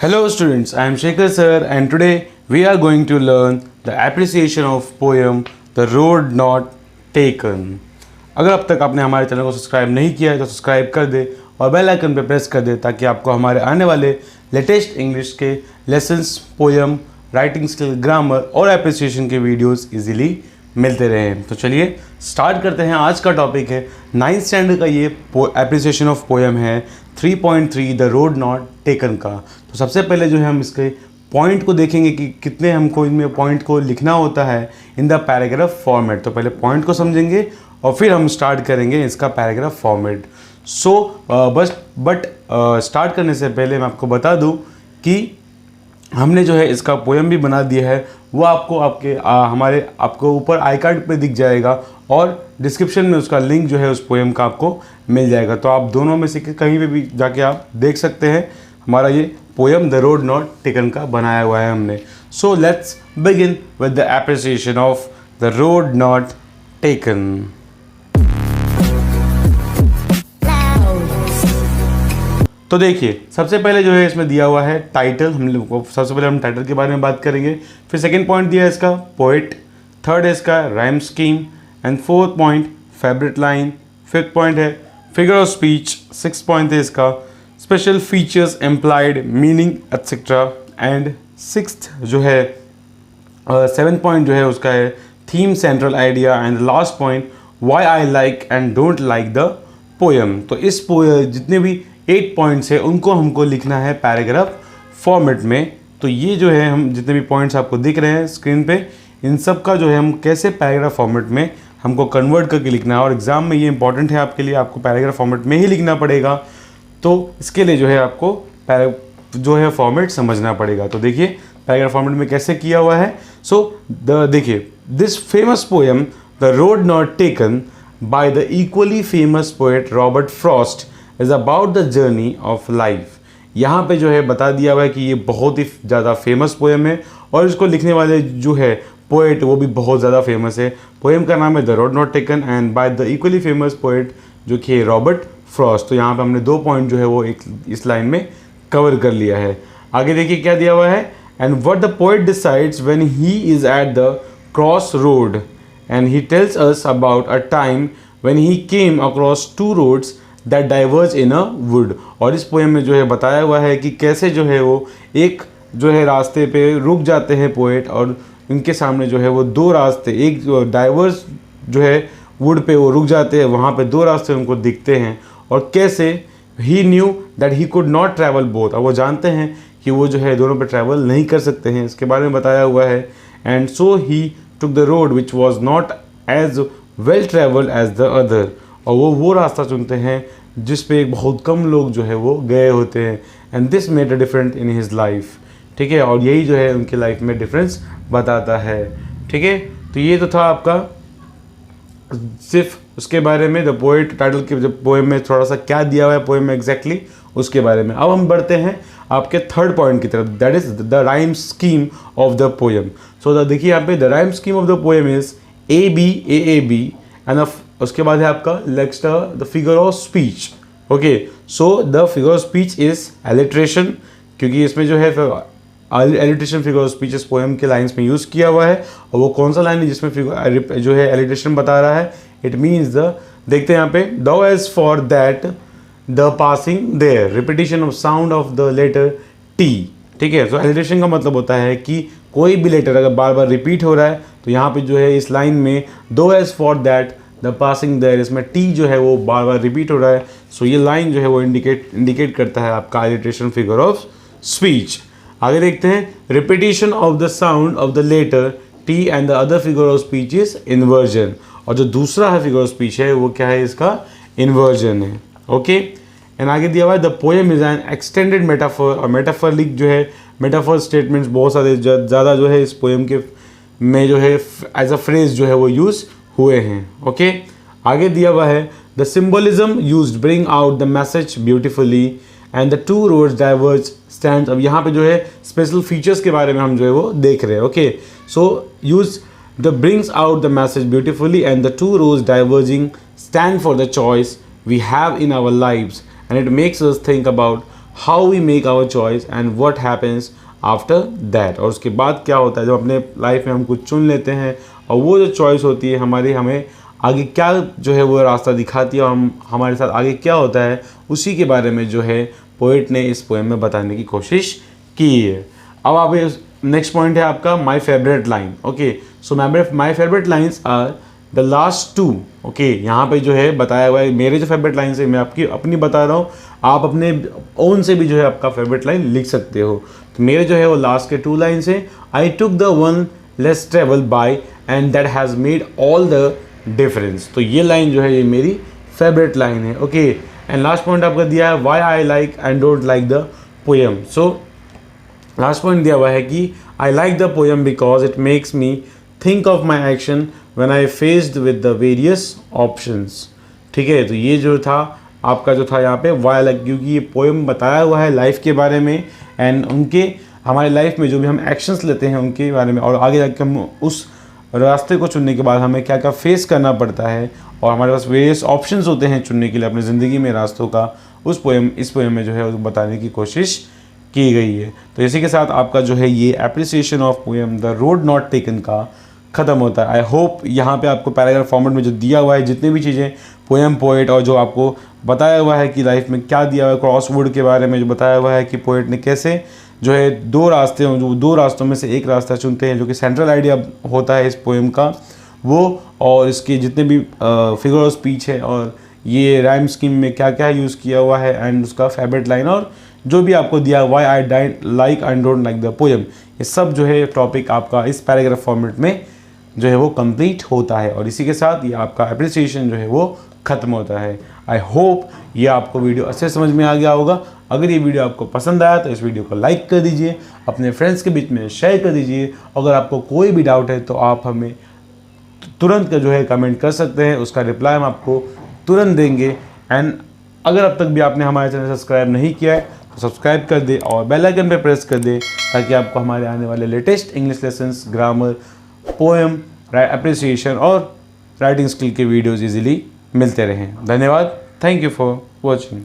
Hello students, I am Shekhar sir and today we are going to learn the appreciation of poem The Road Not Taken। अगर अब तक आपने हमारे channel को subscribe नहीं किया है तो सब्सक्राइब कर दे और बेल आइकन पर प्रेस कर दे ताकि आपको हमारे आने वाले लेटेस्ट इंग्लिश के lessons, poem, writing skill, grammar और एप्रिसिएशन के वीडियोस इजीली मिलते रहें। तो चलिए स्टार्ट करते हैं। आज का टॉपिक है 9th स्टैंडर्ड का, ये एप्रिसिएशन ऑफ पोएम है 3.3 द रोड नॉट टेकन का। तो सबसे पहले जो है हम इसके पॉइंट को देखेंगे कि कितने हमको इनमें पॉइंट को लिखना होता है इन द पैराग्राफ फॉर्मेट। तो पहले पॉइंट को समझेंगे और फिर हम स्टार्ट करेंगे इसका पैराग्राफ फॉर्मेट। बट स्टार्ट करने से पहले मैं आपको बता दूं कि हमने जो है इसका पोएम भी बना दिया है, वो आपको आपको ऊपर आई कार्ड पे दिख जाएगा और डिस्क्रिप्शन में उसका लिंक जो है उस पोएम का आपको मिल जाएगा। तो आप दोनों में से कहीं पे भी जाके आप देख सकते हैं। हमारा ये poem the road not taken का बनाया हुआ है हमने। So let's begin with the appreciation of the road not taken. तो देखिए, सबसे पहले जो है इसमें दिया हुआ है टाइटल। सबसे पहले हम टाइटल के बारे में बात करेंगे। फिर सेकंड पॉइंट दिया है इसका पोएट, थर्ड है इसका rhyme scheme and fourth point favourite line, fifth point है figure of speech, six point है इसका special features employed meaning etcetera and sixth जो है सेवेंथ पॉइंट जो है उसका है theme central idea and last point why I like and don't like the poem. तो इस जितने भी 8 पॉइंट्स है उनको हमको लिखना है पैराग्राफ फॉर्मेट में। तो ये जो है हम जितने भी पॉइंट्स आपको दिख रहे हैं स्क्रीन पे, इन सब का जो है हम कैसे पैराग्राफ फॉर्मेट में हमको कन्वर्ट करके लिखना है। और एग्जाम में ये इंपॉर्टेंट है आपके लिए, आपको पैराग्राफ फॉर्मेट में ही लिखना पड़ेगा। तो इसके लिए जो है आपको जो है फॉर्मेट समझना पड़ेगा। तो देखिए पैराग्राफ फॉर्मेट में कैसे किया हुआ है। देखिए, this famous poem the road not taken by the equally famous poet Robert Frost is about the journey of life. यहाँ पे जो है बता दिया हुआ है कि ये बहुत ही ज़्यादा फेमस पोएम है और इसको लिखने वाले जो है पोएट वो भी बहुत ज़्यादा फेमस है। पोएम का नाम है the road not taken and by the equally famous poet जो कि है रॉबर्ट फ्रॉस्ट। तो यहाँ पे हमने 2 पॉइंट जो है वो इस लाइन में कवर कर लिया है। आगे देखिए क्या दिया हुआ है, and what the poet decides when he is at the cross road and he tells us about a time when he came across 2 roads that diverge in a wood. और इस पोएम में जो है बताया हुआ है कि कैसे जो है वो एक जो है रास्ते पे रुक जाते हैं पोएट और उनके सामने जो है वो 2 रास्ते, एक डाइवर्स जो है वुड पे वो रुक जाते हैं, वहाँ पे 2 रास्ते उनको दिखते हैं और कैसे ही knew that he could not travel both. और वो जानते हैं कि वो जो है दोनों पे ट्रैवल नहीं कर सकते हैं, इसके बारे में बताया हुआ है। And so he took the road which was not as well travelled as the other. और वो रास्ता चुनते हैं जिस पे बहुत कम लोग जो है वो गए होते हैं। And this made a difference in his life. ठीक है, और यही जो है उनकी लाइफ में डिफरेंस बताता है। ठीक है, तो ये तो था आपका सिर्फ उसके बारे में द पोएट टाइटल के जब पोएम में थोड़ा सा क्या दिया हुआ है पोएम में एग्जैक्टली उसके बारे में। अब हम बढ़ते हैं आपके थर्ड पॉइंट की तरफ, that is the rhyme scheme of the poem. So देखिए यहाँ पे the rhyme scheme of the poem is ABAAB and उसके बाद है आपका next the figure of speech. Okay, so the figure of speech is alliteration, क्योंकि इसमें जो है एलिट्रेशन फिगर ऑफ स्पीच इस पोएम के लाइन्स में यूज़ किया हुआ है। और वो कौन सा लाइन है जिसमें फिगर जो है एलिट्रेशन बता रहा है, इट मीन्स देखते हैं यहाँ पे though as for that the passing there repetition of sound of the letter T. ठीक है, सो एलिट्रेशन का मतलब होता है कि कोई भी लेटर अगर बार बार रिपीट हो रहा है तो यहाँ पे जो है इस लाइन में though as for that the passing there, इसमें टी जो है वो बार बार रिपीट हो रहा है। सो ये लाइन जो है वो इंडिकेट करता है आपका एलिट्रेशन फिगर ऑफ स्पीच। आगे देखते हैं repetition of the sound of the letter T and the other figure of speech is inversion. और जो दूसरा है फिगर ऑफ स्पीच है वो क्या है, इसका इन्वर्जन है। ओके, एंड आगे दिया हुआ है the poem is an extended metaphor. और मेटाफरिक जो है मेटाफर स्टेटमेंट्स बहुत सारे ज़्यादा जो है इस पोएम के में जो है एज अ फ्रेज जो है वो यूज़ हुए हैं। ओके, आगे दिया हुआ है the symbolism used bring out the message beautifully and the 2 roads diverge stand. अब यहाँ पे जो है स्पेशल फीचर्स के बारे में हम जो है वो देख रहे हैं। Okay, so use the brings out the message beautifully and the 2 roads diverging stand for the choice we have in our lives and it makes us think about how we make our choice and what happens after that, और उसके बाद क्या होता है जब अपने life में हम कुछ चुन लेते हैं और वो जो चॉइस होती है हमारी, हमें आगे क्या जो है वो रास्ता दिखाती है और हम हमारे साथ आगे क्या होता है उसी के बारे में जो है पोइट ने इस पोएम में बताने की कोशिश की है। अब आप नेक्स्ट पॉइंट है आपका my favourite line. Okay, so my favourite lines are the last two. Okay, यहाँ पे जो है बताया हुआ है मेरे जो फेवरेट लाइन्स है मैं आपकी अपनी बता रहा हूँ, आप अपने ओन से भी जो है आपका फेवरेट लाइन लिख सकते हो। तो मेरे जो है वो लास्ट के 2 लाइन्स है, I took the one less travel by and that has made all the difference. तो ये लाइन जो है ये मेरी फेवरेट लाइन है। ओके, एंड लास्ट पॉइंट आपका दिया है why I like and don't like the poem. So last point दिया हुआ है कि I like the poem because it makes me think of my action when I faced with the various options. ठीक है, तो ये जो था आपका जो था यहाँ पे वाई लाइक, क्योंकि ये पोएम बताया हुआ है लाइफ के बारे में एंड उनके हमारे लाइफ में जो भी हम एक्शंस लेते हैं उनके बारे में, और आगे जाकर हम उस रास्ते को चुनने के बाद हमें क्या क्या फेस करना पड़ता है और हमारे पास वेरियस ऑप्शंस होते हैं चुनने के लिए अपनी ज़िंदगी में रास्तों का, इस पोएम में जो है बताने की कोशिश की गई है। तो इसी के साथ आपका जो है ये appreciation of poem the road not taken का ख़त्म होता है। आई होप यहाँ पे आपको पैराग्राफ फॉर्मेट में जो दिया हुआ है जितनी भी चीज़ें पोएम पोएट और जो आपको बताया हुआ है कि लाइफ में क्या दिया हुआ है, क्रॉसवर्ड के बारे में जो बताया हुआ है कि पोएट ने कैसे जो है 2 रास्ते जो 2 रास्तों में से एक रास्ता चुनते हैं जो कि सेंट्रल आइडिया होता है इस पोएम का वो, और इसके जितने भी फिगर ऑफ स्पीच है और ये राइम स्कीम में क्या क्या यूज़ किया हुआ है एंड उसका फेवरेट लाइन और जो भी आपको दिया why I like and don't like the poem, ये सब जो है टॉपिक आपका इस पैराग्राफ फॉर्मेट में जो है वो कंप्लीट होता है और इसी के साथ ये आपका एप्रिसिएशन जो है वो ख़त्म होता है। आई होप ये आपको वीडियो अच्छे समझ में आ गया होगा। अगर ये वीडियो आपको पसंद आया तो इस वीडियो को लाइक कर दीजिए, अपने फ्रेंड्स के बीच में शेयर कर दीजिए। अगर आपको कोई भी डाउट है तो आप हमें तुरंत का जो है कमेंट कर सकते हैं, उसका रिप्लाई हम आपको तुरंत देंगे। एंड अगर अब तक भी आपने हमारे चैनल सब्सक्राइब नहीं किया है तो सब्सक्राइब कर दे और बेल आइकन पे प्रेस कर दे ताकि आपको हमारे आने वाले latest English lessons, grammar, poem, appreciation और राइटिंग स्किल के वीडियोज़ इजीली मिलते रहें। धन्यवाद। Thank you for watching.